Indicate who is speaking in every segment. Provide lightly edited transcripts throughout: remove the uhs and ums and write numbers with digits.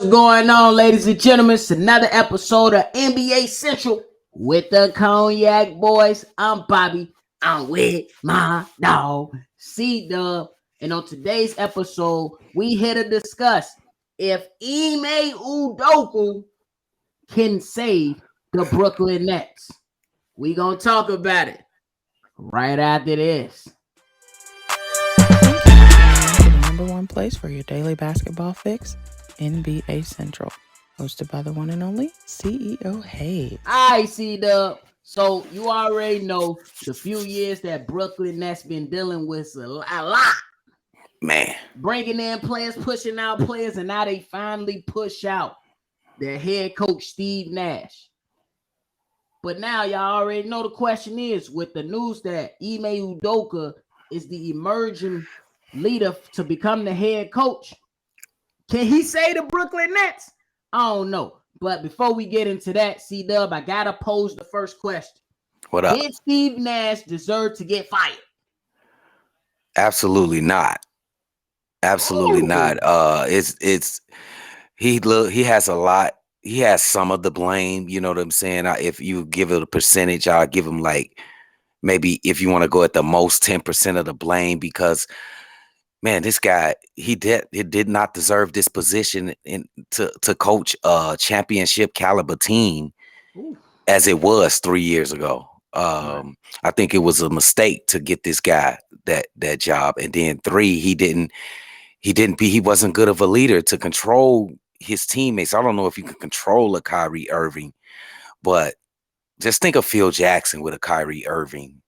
Speaker 1: What's going on, ladies and gentlemen? It's another episode of NBA Central with the Cognac Boys. I'm Bobby. I'm with my dog, CDubb. And on today's episode, we here to discuss if Ime Udoka can save the Brooklyn Nets. We gonna talk about it right after this.
Speaker 2: The number one place for your daily basketball fix, NBA Central. Hosted by the one and only CEO Hayes.
Speaker 1: I see so you already know the few years that Brooklyn Nets been dealing with a lot.
Speaker 3: Man,
Speaker 1: Bringing in players, pushing out players, and now they finally push out their head coach, Steve Nash. But now y'all already know the question is, with the news that Ime Udoka is the emerging leader to become the head coach, can he say the Brooklyn Nets? I don't know. But before we get into that, CDubb, I got to pose the first question.
Speaker 3: what up?
Speaker 1: Did Steve Nash deserve to get fired?
Speaker 3: Absolutely not. Absolutely not. He has a lot. He has some of the blame. You know what I'm saying? If you give it a percentage, I'll give him like maybe, if you want to go at the most, 10% of the blame, because man, this guy, he did not deserve this position to coach a championship caliber team.
Speaker 1: Ooh.
Speaker 3: As it was 3 years ago.
Speaker 1: Right.
Speaker 3: I think it was a mistake to get this guy that job. And then 3, he wasn't good of a leader to control his teammates. I don't know if you can control a Kyrie Irving, but just think of Phil Jackson with a Kyrie Irving.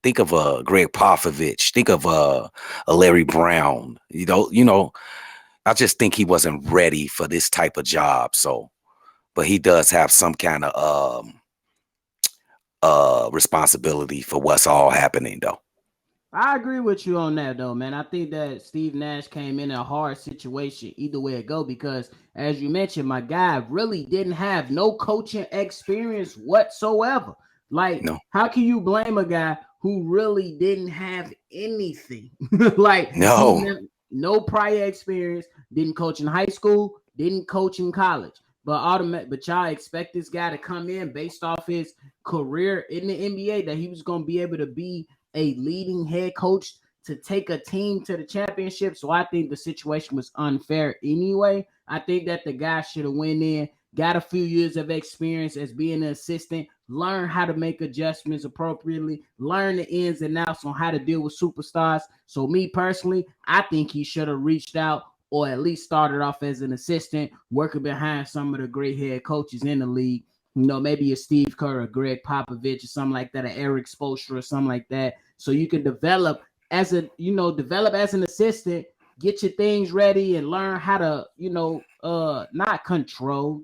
Speaker 3: Think of a Greg Popovich. Think of a Larry Brown. You know, I just think he wasn't ready for this type of job. So, but he does have some kind of responsibility for what's all happening, though.
Speaker 1: I agree with you on that, though, man. I think that Steve Nash came in a hard situation either way it go, because as you mentioned, my guy really didn't have no coaching experience whatsoever. Like,
Speaker 3: No.
Speaker 1: how can you blame a guy who really didn't have anything? Like,
Speaker 3: No.
Speaker 1: no prior experience, didn't coach in high school, didn't coach in college. But y'all expect this guy to come in based off his career in the NBA, that he was going to be able to be a leading head coach to take a team to the championship. So I think the situation was unfair anyway. I think that the guy should have went in, got a few years of experience as being an assistant, learn how to make adjustments appropriately, learn the ins and outs on how to deal with superstars. So me personally, I think he should have reached out, or at least started off as an assistant, working behind some of the great head coaches in the league. You know, maybe a Steve Kerr or Greg Popovich or something like that, or Eric Spoelstra or something like that. So you can develop as an assistant, get your things ready and learn how to, not control.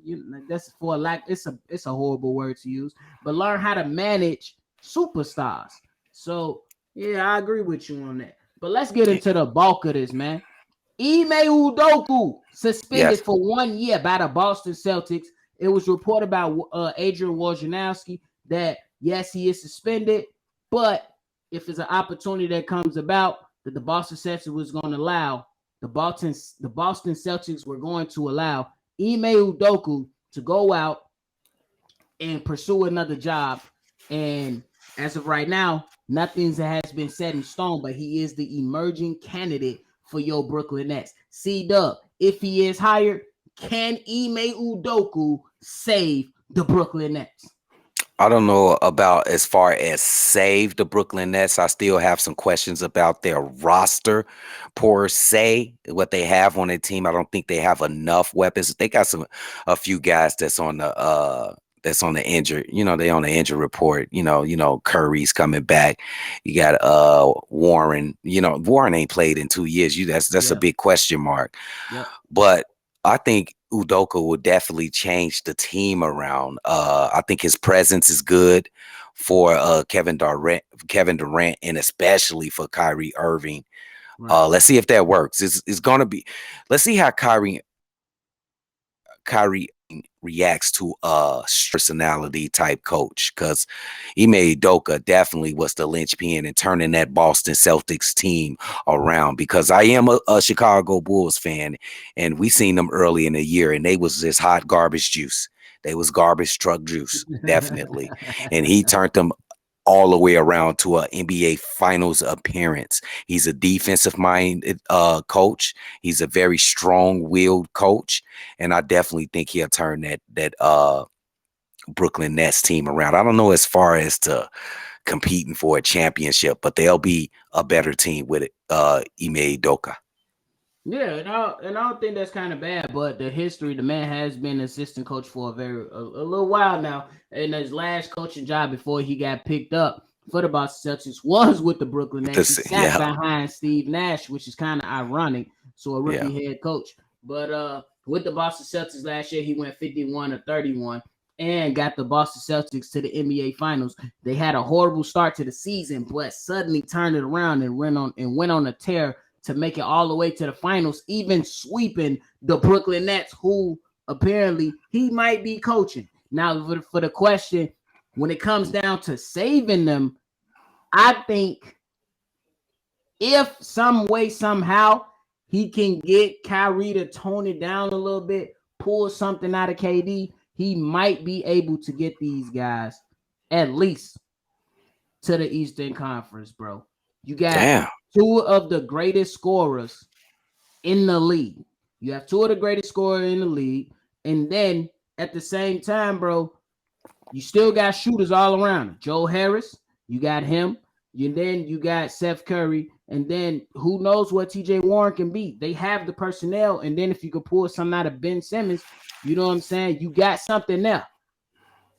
Speaker 1: That's for lack. It's a horrible word to use, but learn how to manage superstars. So yeah, I agree with you on that. But let's get into the bulk of this, man. Ime Udoka suspended for 1 year by the Boston Celtics. It was reported by Adrian Wojnarowski that yes, he is suspended, but if there's an opportunity that comes about that the Boston Celtics was going to allow, the Boston Celtics were going to allow Ime Udoka to go out and pursue another job. And as of right now, nothing has been set in stone, but he is the emerging candidate for your Brooklyn Nets. CDubb, if he is hired, can Ime Udoka save the Brooklyn Nets?
Speaker 3: I don't know about as far as save the Brooklyn Nets. I still have some questions about their roster per se, what they have on their team. I don't think they have enough weapons. They got a few guys that's on the injured, they on the injured report. Curry's coming back. You got Warren. Warren ain't played in 2 years. That's a big question mark.
Speaker 1: Yep.
Speaker 3: But I think Udoka will definitely change the team around. I think his presence is good for Kevin Durant, and especially for Kyrie Irving.
Speaker 1: Right.
Speaker 3: Let's see if that works. It's gonna be. Let's see how Kyrie reacts to a personality type coach, because Ime Udoka definitely was the linchpin in turning that Boston Celtics team around, because I am a Chicago Bulls fan, and we seen them early in the year and they was just hot garbage juice. They was garbage truck juice, definitely. And he turned them all the way around to a NBA Finals appearance. He's a defensive minded coach. He's a very strong-willed coach, and I definitely think he'll turn that Brooklyn Nets team around. I don't know as far as to competing for a championship, but they'll be a better team with it. Ime Udoka.
Speaker 1: Yeah, and I don't think that's kind of bad, but the history, the man has been assistant coach for a little while now, and his last coaching job before he got picked up for the Boston Celtics was with the Brooklyn Nets. He sat
Speaker 3: Yeah,
Speaker 1: behind Steve Nash, which is kind of ironic. So a rookie
Speaker 3: yeah.
Speaker 1: head coach, but with the Boston Celtics last year, he went 51-31 and got the Boston Celtics to the NBA Finals. They had a horrible start to the season, but suddenly turned it around and went on a tear to make it all the way to the finals, even sweeping the Brooklyn Nets, who apparently he might be coaching. Now, for the question, when it comes down to saving them, I think if some way, somehow, he can get Kyrie to tone it down a little bit, pull something out of KD, he might be able to get these guys at least to the Eastern Conference, bro. You got
Speaker 3: Damn.
Speaker 1: two of the greatest scorers in the league. You have two of the greatest scorers in the league. And then at the same time, bro, you still got shooters all around. Joe Harris, you got him. Then you got Seth Curry. And then who knows what TJ Warren can be. They have the personnel. And then if you could pull something out of Ben Simmons, you know what I'm saying? You got something there.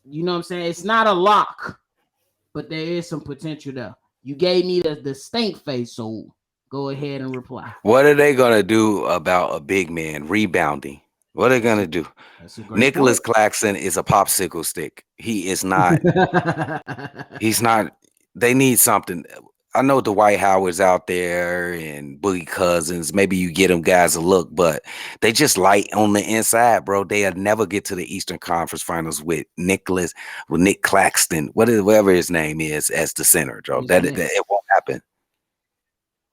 Speaker 1: You know what I'm saying? It's not a lock, but there is some potential there. You gave me the stink face, so go ahead and reply.
Speaker 3: What are they gonna do about a big man rebounding? What are they gonna do?
Speaker 1: That's a great
Speaker 3: Nicholas
Speaker 1: point.
Speaker 3: Claxton is a popsicle stick. He is not. He's not. They need something. I know Dwight Howard's out there and Boogie Cousins. Maybe you get them guys a look, but they just light on the inside, bro. They'll never get to the Eastern Conference Finals with Nick Claxton, whatever his name is, as the center, Joe. That it won't happen.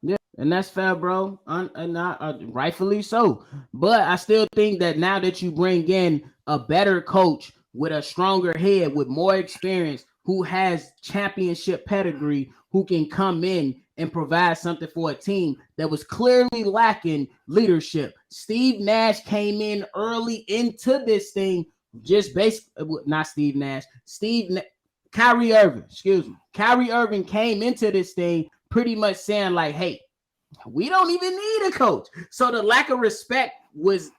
Speaker 1: Yeah, and that's fair, bro. Rightfully so. But I still think that now that you bring in a better coach with a stronger head, with more experience, who has championship pedigree, who can come in and provide something for a team that was clearly lacking leadership. Steve Nash came in early into this thing, just basically not Steve Nash, Kyrie Irving, excuse me. Kyrie Irving came into this thing pretty much saying like, hey, we don't even need a coach. So the lack of respect was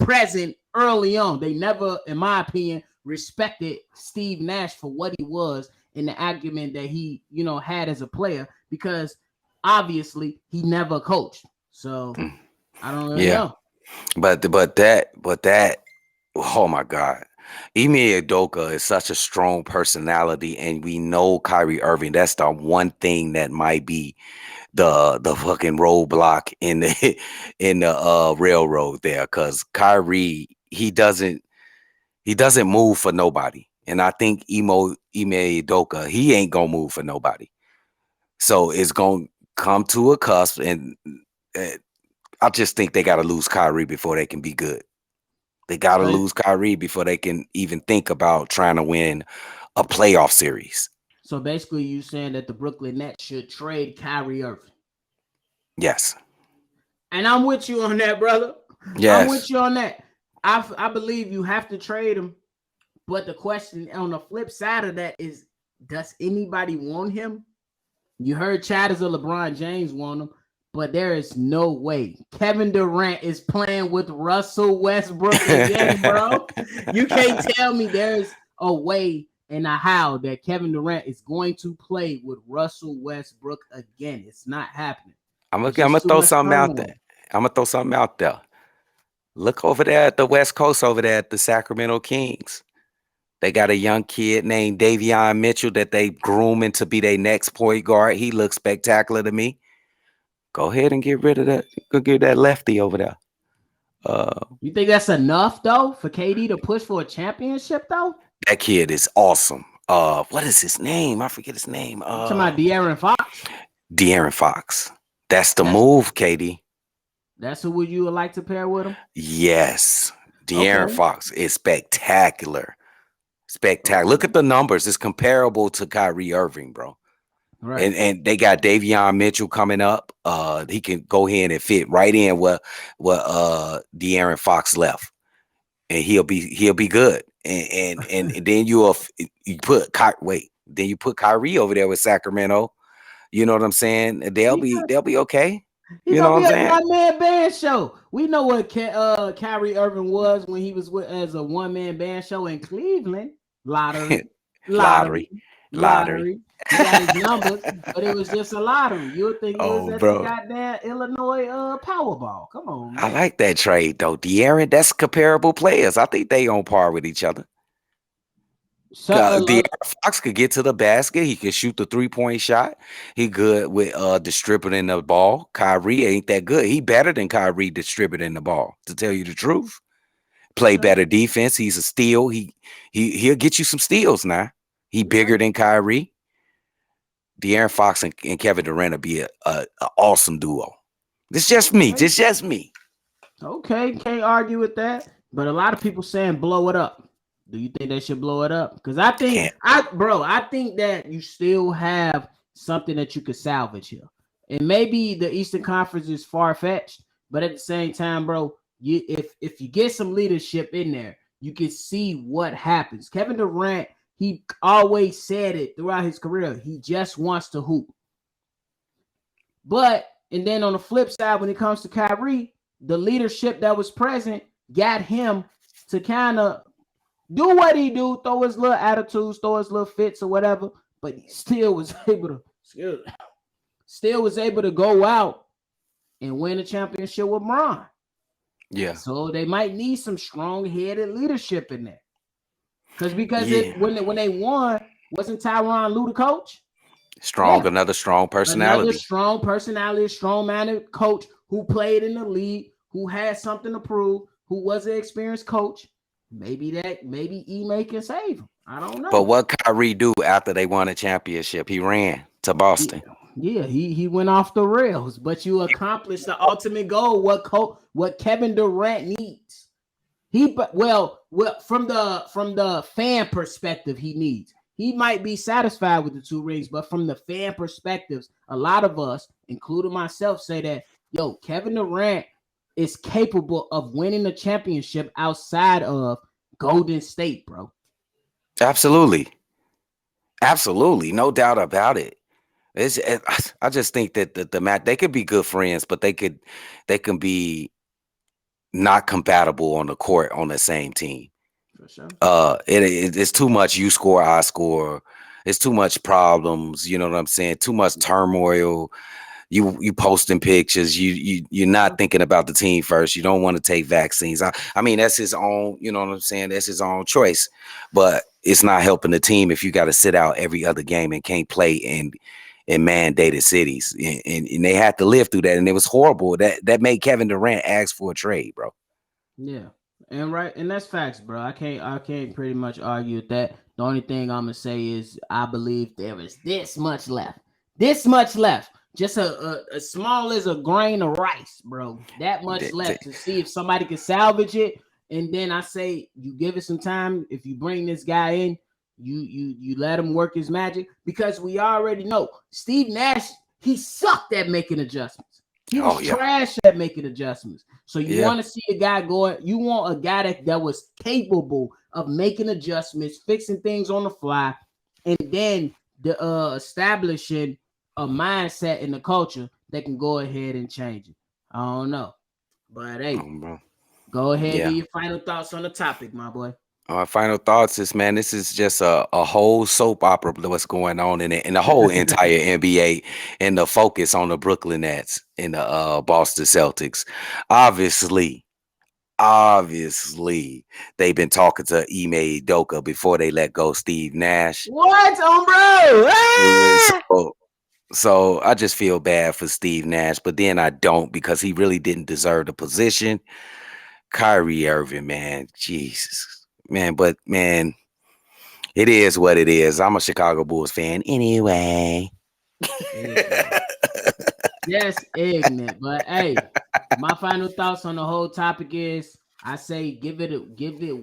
Speaker 1: present early on. They never, in my opinion, respected Steve Nash for what he was in the argument that he, had as a player, because obviously he never coached. So I don't really know.
Speaker 3: But that, oh my God. Ime Udoka is such a strong personality, and we know Kyrie Irving. That's the one thing that might be the fucking roadblock in the railroad there, because Kyrie, he doesn't move for nobody. And I think Ime Udoka, he ain't gonna move for nobody. So it's gonna come to a cusp, and I just think they gotta lose Kyrie before they can be good. They gotta lose Kyrie before they can even think about trying to win a playoff series.
Speaker 1: So basically, you saying that the Brooklyn Nets should trade Kyrie Irving?
Speaker 3: Yes.
Speaker 1: And I'm with you on that, brother.
Speaker 3: Yes.
Speaker 1: I'm with you on that. I believe you have to trade him. But the question on the flip side of that is, does anybody want him? You heard chatters of LeBron James want him, but there is no way Kevin Durant is playing with Russell Westbrook again, bro. You can't tell me there's a way and a how that Kevin Durant is going to play with Russell Westbrook again. It's not happening.
Speaker 3: I'm gonna throw something out there. Look over there at the West Coast, over there at the Sacramento Kings. They got a young kid named Davion Mitchell that they grooming to be their next point guard. He looks spectacular to me. Go ahead and get rid of that. Go get that lefty over there.
Speaker 1: You think that's enough though for KD to push for a championship though?
Speaker 3: That kid is awesome. What is his name? I forget his name.
Speaker 1: You talking about De'Aaron Fox?
Speaker 3: De'Aaron Fox. That's the
Speaker 1: That's
Speaker 3: move, KD.
Speaker 1: that's who would you would like to pair with him?
Speaker 3: Yes. De'Aaron
Speaker 1: Okay.
Speaker 3: Fox is spectacular. Spectacular. Look
Speaker 1: Okay.
Speaker 3: at the numbers. It's comparable to Kyrie Irving, bro.
Speaker 1: Right.
Speaker 3: And they got Davion Mitchell coming up. He can go ahead and fit right in where De'Aaron Fox left, and he'll be good. And then you put then you put Kyrie over there with Sacramento. You know what I'm saying? They'll
Speaker 1: He
Speaker 3: be okay.
Speaker 1: He
Speaker 3: You know
Speaker 1: gonna
Speaker 3: what I'm
Speaker 1: be a
Speaker 3: saying?
Speaker 1: one man band show. We know what Kyrie Irving was when he was with as a one man band show in Cleveland. Lottery, lottery,
Speaker 3: Lottery, lottery.
Speaker 1: lottery. He got his numbers, but it was just a lottery. You would think he was
Speaker 3: Oh,
Speaker 1: at the
Speaker 3: bro.
Speaker 1: goddamn Illinois Powerball. Come on,
Speaker 3: I
Speaker 1: man.
Speaker 3: like that trade though. De'Aaron, that's comparable players. I think they on par with each other.
Speaker 1: So,
Speaker 3: De'Aaron Fox could get to the basket. He can shoot the 3-point shot. He good with distributing the ball. Kyrie ain't that good. He better than Kyrie distributing the ball, to tell you the truth. Play
Speaker 1: okay,
Speaker 3: better defense. He's a steal. He'll get you some steals now. He
Speaker 1: okay,
Speaker 3: bigger than Kyrie. De'Aaron Fox and Kevin Durant will be a awesome duo. It's just me.
Speaker 1: okay,
Speaker 3: Just me.
Speaker 1: okay. Can't argue with that. But a lot of people saying blow it up. Do you think they should blow it up? Because I think
Speaker 3: Can't.
Speaker 1: I think that you still have something that you could salvage here. And maybe the Eastern Conference is far fetched, but at the same time, bro, if you get some leadership in there, you can see what happens. Kevin Durant, he always said it throughout his career. He just wants to hoop. But and then on the flip side, when it comes to Kyrie, the leadership that was present got him to kind of do what he do, throw his little attitudes, throw his little fits or whatever, but he still was able to go out and win a championship with Bron.
Speaker 3: Yeah.
Speaker 1: So they might need some strong-headed leadership in there. Because
Speaker 3: Yeah.
Speaker 1: when they won, wasn't Tyronn Lue the coach?
Speaker 3: Strong,
Speaker 1: Yeah.
Speaker 3: another strong
Speaker 1: Another
Speaker 3: personality.
Speaker 1: strong personality, strong-minded coach who played in the league, who had something to prove, who was an experienced coach. Maybe Ime can save him. I don't know.
Speaker 3: But what Kyrie do after they won a championship? He ran to Boston.
Speaker 1: Yeah, he went off the rails, but you accomplished the ultimate goal. What Kevin Durant needs. Well, from the fan perspective, he needs. He might be satisfied with the 2 rings, but from the fan perspectives, a lot of us, including myself, say that Kevin Durant is capable of winning a championship outside of Golden State, bro.
Speaker 3: Absolutely. Absolutely. No doubt about it. I just think that the match, they could be good friends, but they can be not compatible on the court on the same team.
Speaker 1: For sure.
Speaker 3: It's too much you score, I score. It's too much problems. You know what I'm saying? Too much turmoil. You posting pictures. You're not thinking about the team first. You don't want to take vaccines. I mean, that's his own. You know what I'm saying? That's his own choice. But it's not helping the team if you got to sit out every other game and can't play in mandated cities. And they had to live through that, and it was horrible. That made Kevin Durant ask for a trade, bro.
Speaker 1: Yeah. And that's facts, bro. I can't pretty much argue with that. The only thing I'm gonna say is I believe there is this much left. Just as small as a grain of rice, bro. That much left to see if somebody can salvage it. And then I say you give it some time. If you bring this guy in, you let him work his magic, because we already know Steve Nash, he sucked at making adjustments. He was trash at making adjustments. So you want to see a guy you want a guy that was capable of making adjustments, fixing things on the fly, and then establishing a mindset in the culture that can go ahead and change it. I don't know. But hey, go ahead and give your final thoughts on the topic, my boy.
Speaker 3: Our final thoughts is, man, this is just a whole soap opera what's going on in it, and the whole entire NBA, and the focus on the Brooklyn Nets and the Boston Celtics. Obviously, they've been talking to Ime Udoka before they let go Steve Nash.
Speaker 1: What on, bro? Ah!
Speaker 3: So I just feel bad for Steve Nash, but then I don't, because he really didn't deserve the position. Kyrie Irving, man. Jesus. Man, but man, it is what it is. I'm a Chicago Bulls fan anyway.
Speaker 1: Ignorant. Yes, ignorant. But hey, my final thoughts on the whole topic is I say give it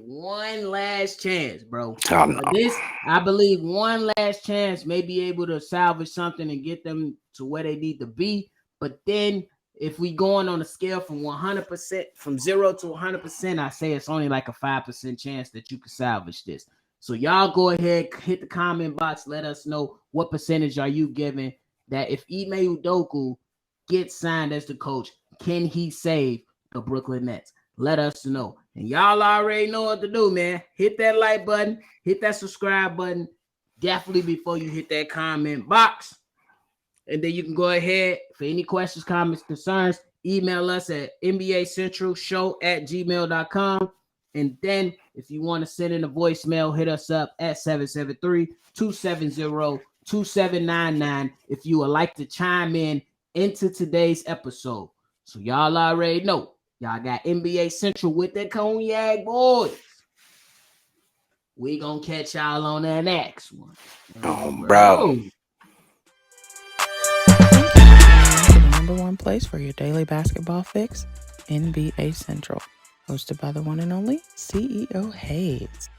Speaker 1: one last chance, bro.
Speaker 3: Oh no.
Speaker 1: But this, I believe one last chance may be able to salvage something and get them to where they need to be. But then if we going on a scale from 100%, from 0 to 100%, I say it's only like a 5% chance that you can salvage this. So y'all go ahead, hit the comment box, let us know what percentage are you giving that if Ime Udoka gets signed as the coach, can he save the Brooklyn Nets? Let us know. And y'all already know what to do, man. Hit that like button, hit that subscribe button, definitely before you hit that comment box. And then you can go ahead for any questions, comments, concerns, email us at nbacentralshow@gmail.com. And then if you want to send in a voicemail, hit us up at 773-270-2799 if you would like to chime in into today's episode. So y'all already know. Y'all got NBA Central with the Cognac boys. We gonna catch y'all on the next one.
Speaker 3: Oh, bro.
Speaker 2: The number one place for your daily basketball fix, NBA Central. Hosted by the one and only CEO Hayes.